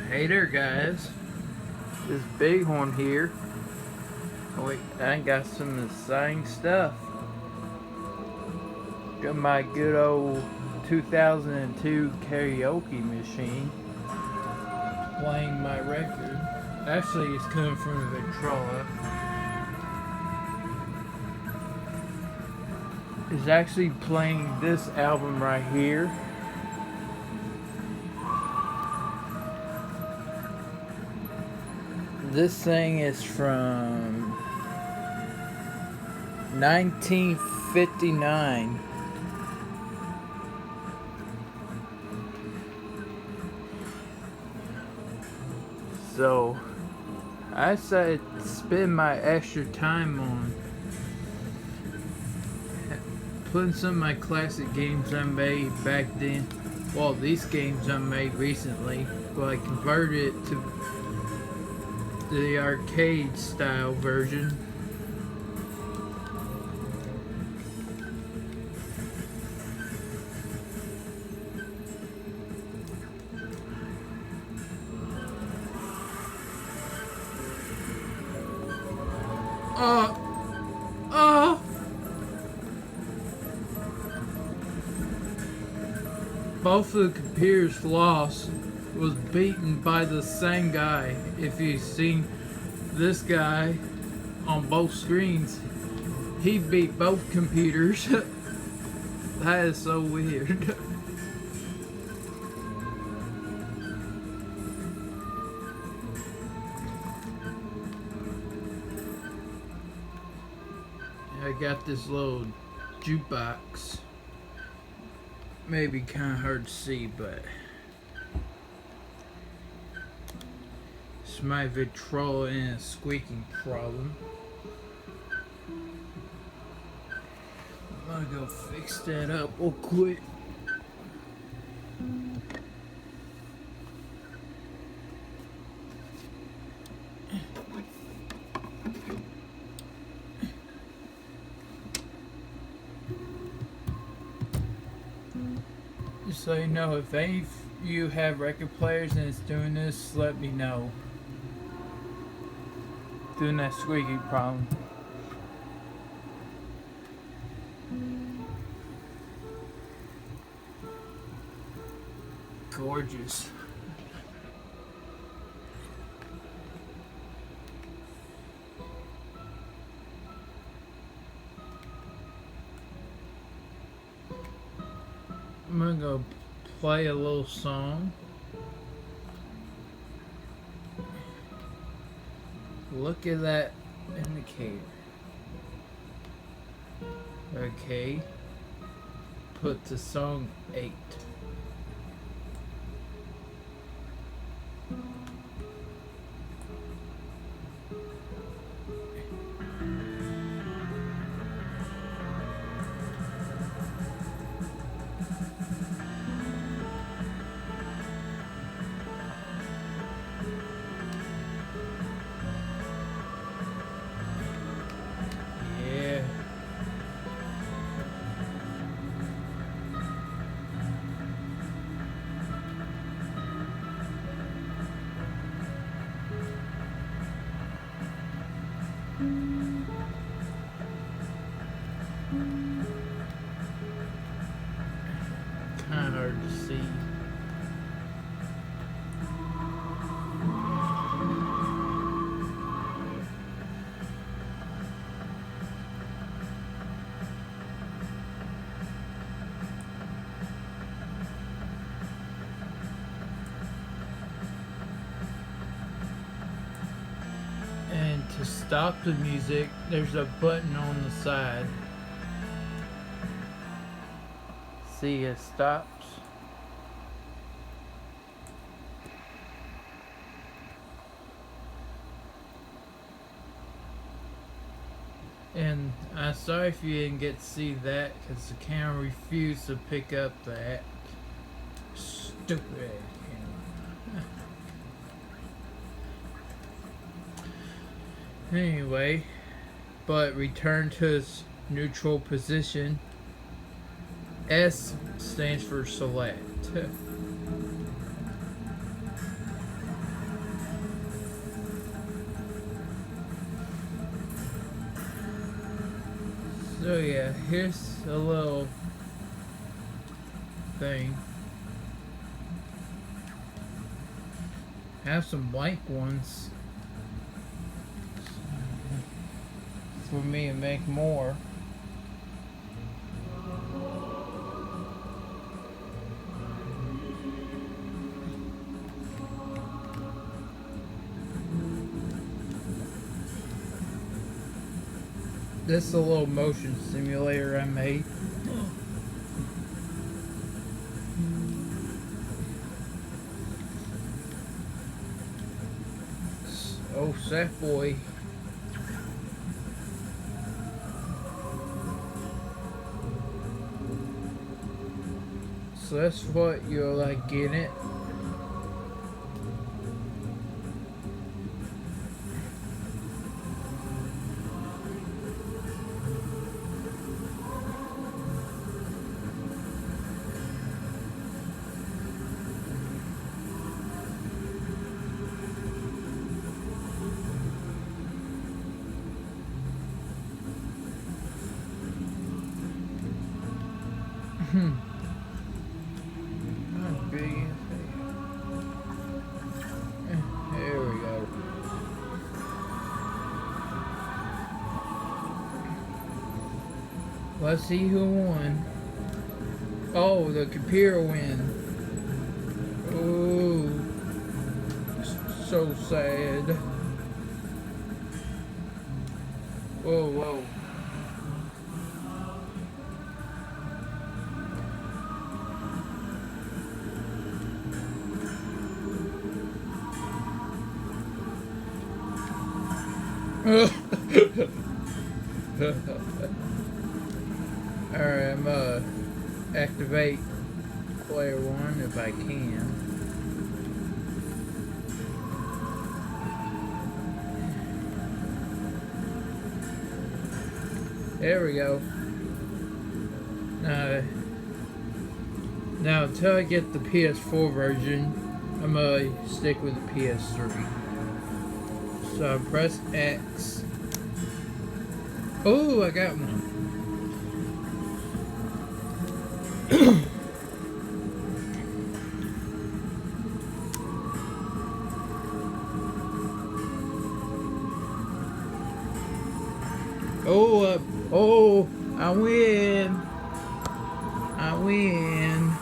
Hey there, guys. This Bighorn here. Oh, wait, I got some of the same stuff. Got my good old 2002 karaoke machine playing my record. Actually, it's coming from a Victrola. It's actually playing this album right here. This thing is from 1959. So I decided to spend my extra time on putting some of my classic games I made back then. Well, these games I made recently, but I converted it to the arcade style version. Both of the computers lost was beaten by the same guy. If you've seen this guy on both screens, he beat both computers. That is so weird. I got this little jukebox. Maybe kind of hard to see, but it's my Victrola and a squeaking problem. I'm gonna go fix that up real quick. Just so you know, if any of you have record players and it's doing this, let me know. Doing that squeaky problem. Gorgeous. I'm gonna go play a little song. Look at that indicator. Okay. Put to song 8. Kind of hard to see. And to stop the music, there's a button on the side. See, it stops. And I'm sorry if you didn't get to see that, because the camera refused to pick up that. Stupid camera. Anyway, but return to its neutral position. S stands for select. So yeah, here's a little thing. Have some blank ones for me to make more. This is a little motion simulator I made. Oh, Seth boy. So that's what you're like in it. Not big is it? There we go. Let's see who won. Oh, the computer win. Oh, so sad. Whoa, whoa. Alright, I'm activate player one if I can. There we go. Now until I get the PS4 version, I'm gonna stick with the PS3. So press X. Oh, I got one. Oh, I win. I win.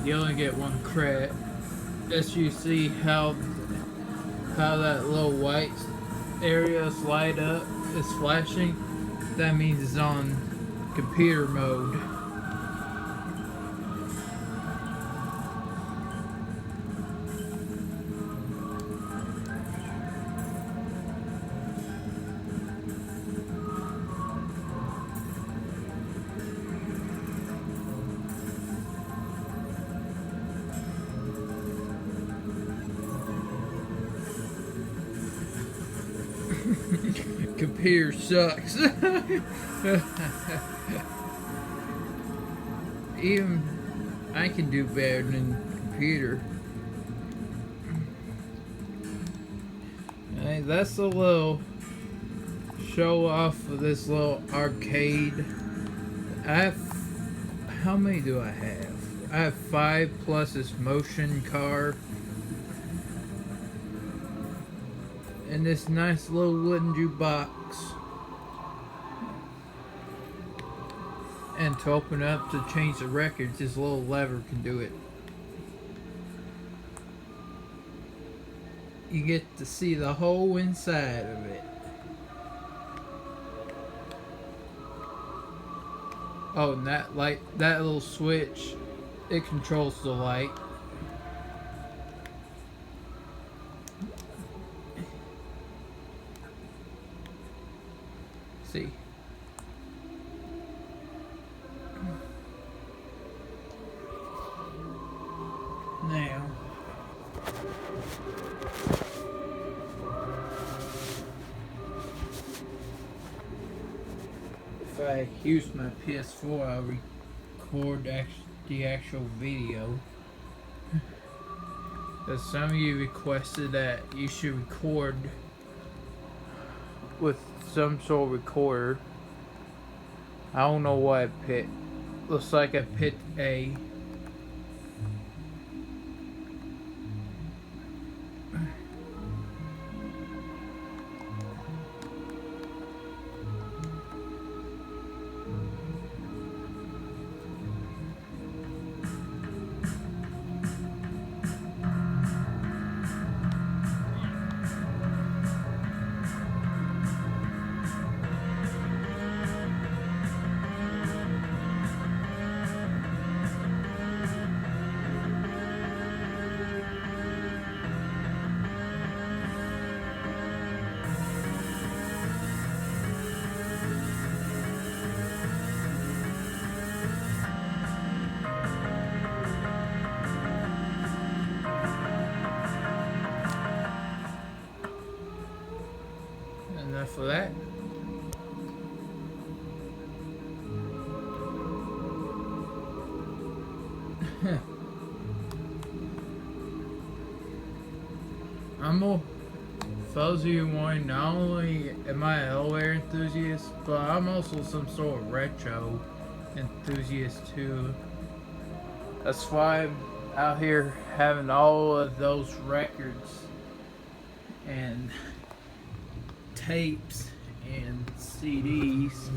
You only get one credit. As you see how that little white area light up is flashing, that means it's on computer mode. Computer sucks. Even I can do better than computer. Hey, that's a little show off of this little arcade. How many do I have? I have 5 plus this motion car. And this nice little wooden jukebox. And to open up to change the records, this little lever can do it. You get to see the whole inside of it. Oh, and that light, that little switch, it controls the light. See. Now, if I use my PS4, I'll record actually the actual video. Because some of you requested that you should record with some sort of recorder. I don't know what I picked. Looks like I picked A. Enough of that. For those of you wondering, not only am I an elevator enthusiast, but I'm also some sort of retro enthusiast too. That's why I'm out here having all of those records and tapes and CDs.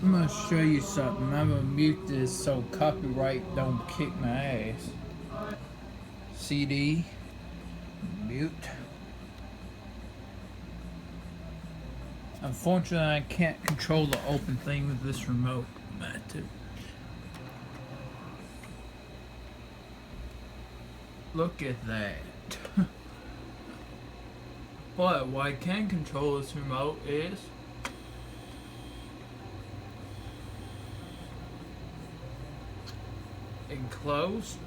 I'm gonna show you something. I'm gonna mute this so copyright don't kick my ass. CD, mute. Unfortunately, I can't control the open thing with this remote. Look at that. But what I can control this remote is enclosed.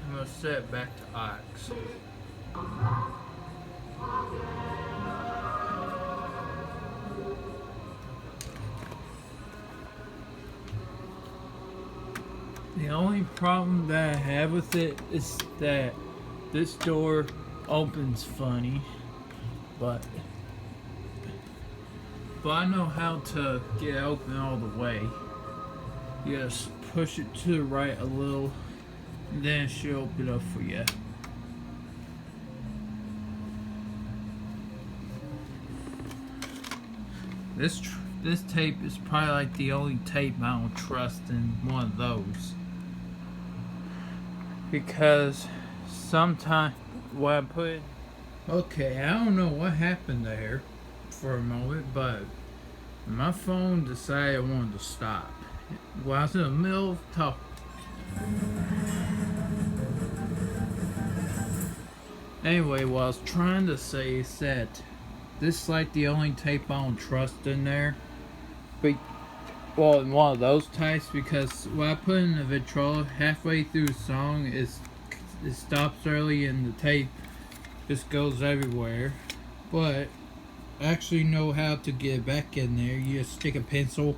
I'm gonna set it back to aux. The only problem that I have with it is that this door opens funny, but I know how to get it open all the way. You just push it to the right a little, and then it should open up for you. This tape is probably like the only tape I don't trust in one of those. Because sometimes when I put... Okay, I don't know what happened there for a moment, but my phone decided I wanted to stop. While I was in the middle of talking. Anyway, what I was trying to say is that this is like the only tape I don't trust in there. Well, in one of those types, because when I put in the Victrola halfway through the song, it stops early and the tape just goes everywhere. But I actually know how to get it back in there. You just stick a pencil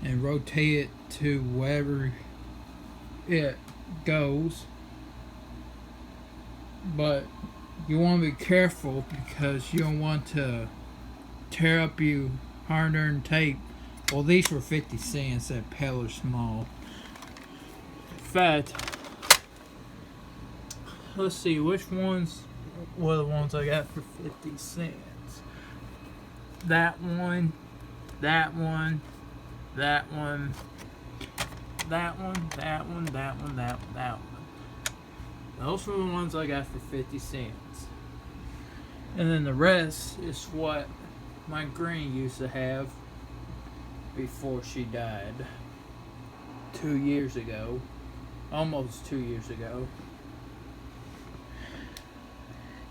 and rotate it to wherever it goes. But you want to be careful because you don't want to tear up your hard-earned tape. Well, these were 50 cents at Peller Small. In fact, let's see, which ones were the ones I got for 50 cents? That one, that one, that one, that one, that one, that one, that one. Those were the ones I got for 50 cents. And then the rest is what my granny used to have before she died 2 years ago. Almost 2 years ago.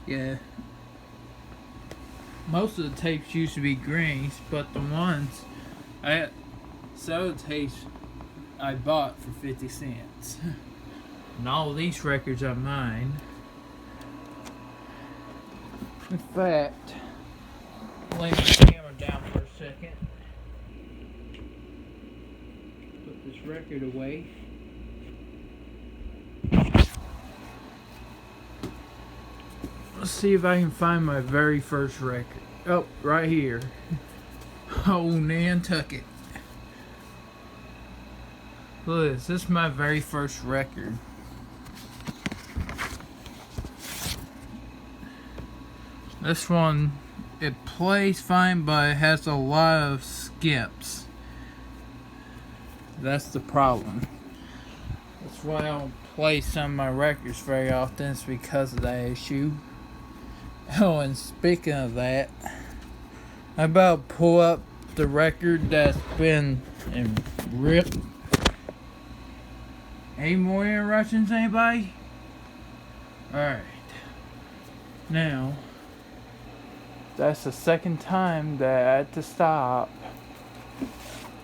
Yeah. Most of the tapes used to be granny's, but the ones some of the tapes I bought for 50 cents. And all of these records are mine. In fact, lay my camera down for a second. Put this record away. Let's see if I can find my very first record. Oh, right here. Oh, Nantucket. Look at this. This is my very first record. This one, it plays fine, but it has a lot of skips. That's the problem. That's why I don't play some of my records very often. It's because of that issue. Oh, and speaking of that, I about pull up the record that's been ripped. Any more interruptions, anybody? Alright. Now, that's the second time that I had to stop.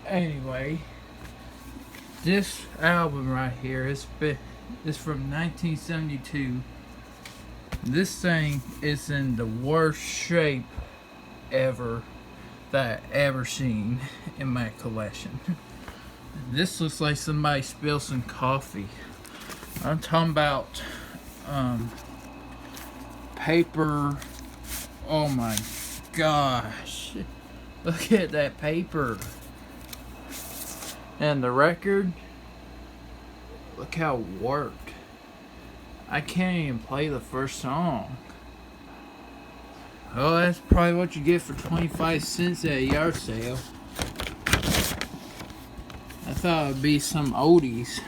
Anyway, this album right here is from 1972. This thing is in the worst shape ever that I ever seen in my collection. This looks like somebody spilled some coffee. I'm talking about paper. Oh my gosh. Look at that paper. And the record. Look how warped. I can't even play the first song. Oh, that's probably what you get for 25 cents at a yard sale. I thought it would be some oldies.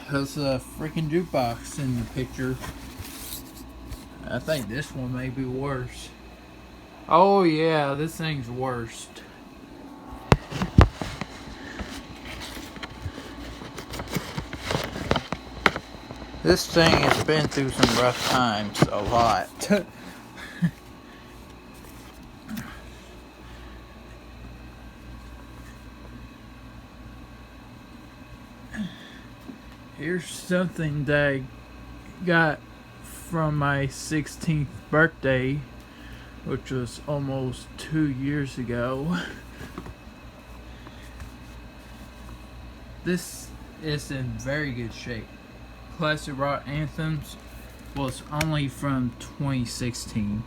There's a freaking jukebox in the picture. I think this one may be worse. Oh yeah, this thing's worst. This thing has been through some rough times, a lot. Here's something that I got from my 16th birthday, which was almost 2 years ago. This is in very good shape. Classic Rock Anthems was only from 2016,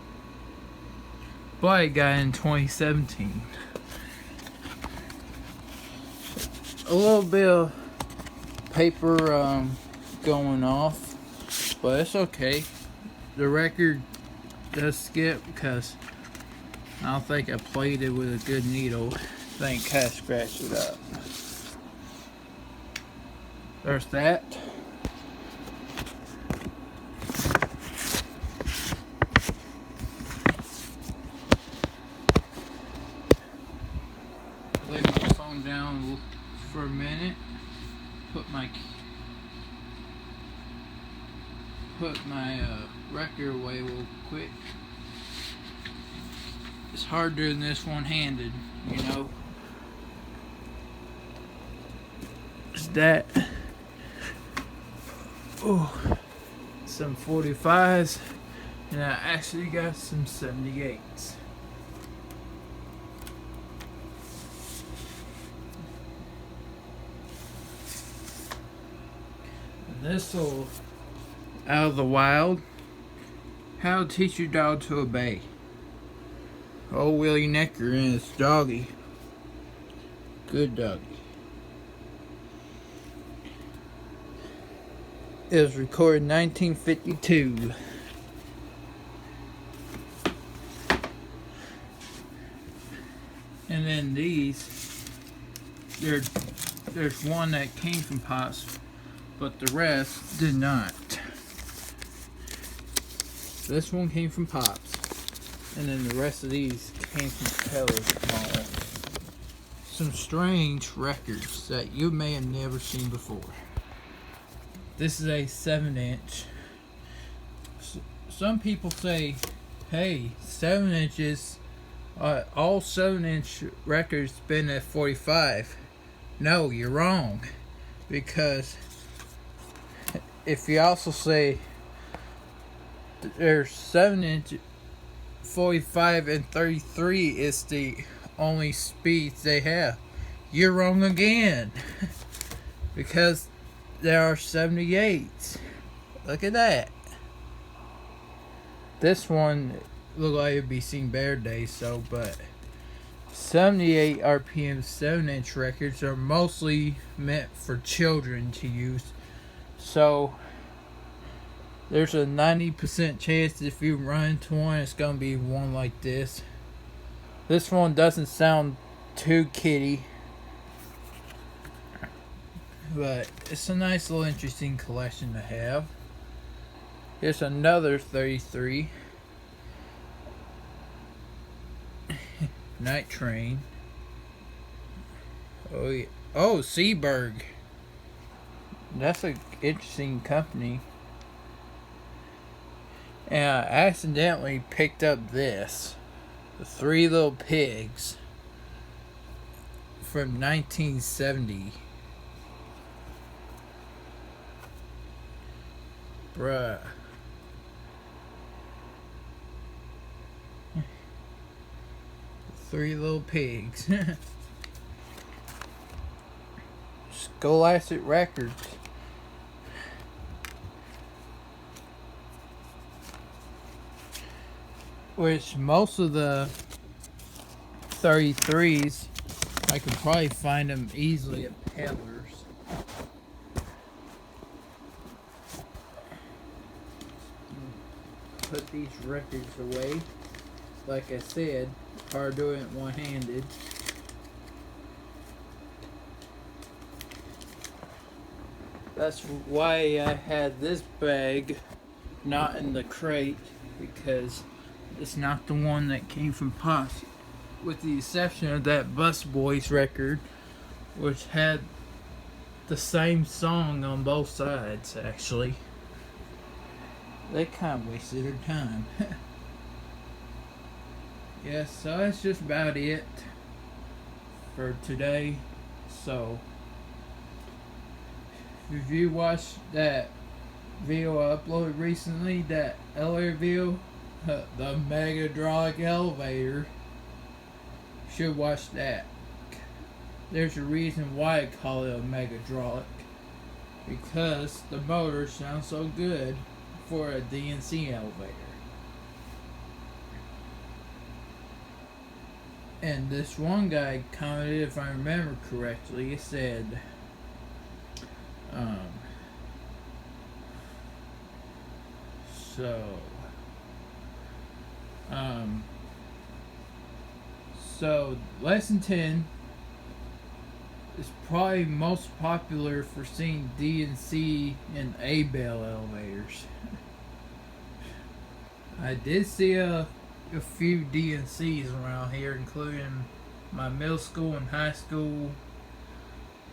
but I got in 2017. A little bit of paper going off, but it's okay. The record does skip because I don't think I played it with a good needle. I think kind of scratched it up. There's that. Lay my phone down for a minute. Put my record away real quick. It's hard doing this one-handed, you know. It's that. Oh, some 45s, and I actually got some 78s. This will Out of the Wild. How to Teach Your Dog to Obey. Old Willie Necker and his doggy. Good doggy. It was recorded in 1952. And then these, there's one that came from Pops, but the rest did not. This one came from Pops, and then the rest of these came from Kelly's mom. Some strange records that you may have never seen before. This is a 7-inch. Some people say, hey, 7 inches, all 7-inch records been at 45. No, you're wrong. Because if you also say there's 7-inch 45 and 33 is the only speeds they have. You're wrong again. Because there are 78s. Look at that. This one looked like it'd be seen better days, so, but 78 RPM 7-inch records are mostly meant for children to use. So there's a 90% chance if you run into one, it's going to be one like this. This one doesn't sound too kiddie, but it's a nice little interesting collection to have. Here's another 33. Night Train. Oh yeah. Oh, Seaberg. That's an interesting company. And I accidentally picked up this. The Three Little Pigs. From 1970. Bruh. Three Little Pigs. Scholastic Records. Which most of the 33s, I could probably find them easily at peddlers. Put these records away. Like I said, hard doing it one-handed. That's why I had this bag not in the crate, because it's not the one that came from Posse, with the exception of that Bus Boys record, which had the same song on both sides. Actually, they kind of wasted their time. Yeah, so that's just about it for today. So if you watched that video I uploaded recently, that elevator video, the Megadraulic elevator, you should watch that. There's a reason why I call it a Megadraulic, because the motor sounds so good for a DNC elevator. And this one guy commented, if I remember correctly, he said, so lesson 10 is probably most popular for seeing DNC and A-Bell elevators. I did see a few DNCs around here, including my middle school and high school,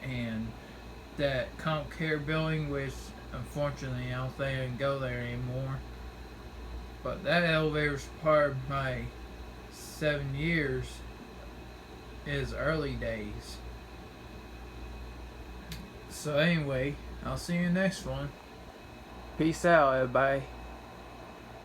and that comp care building, which unfortunately I don't think I can go there anymore. But that elevator's part of my 7 years, is early days. So anyway, I'll see you next one. Peace out, everybody.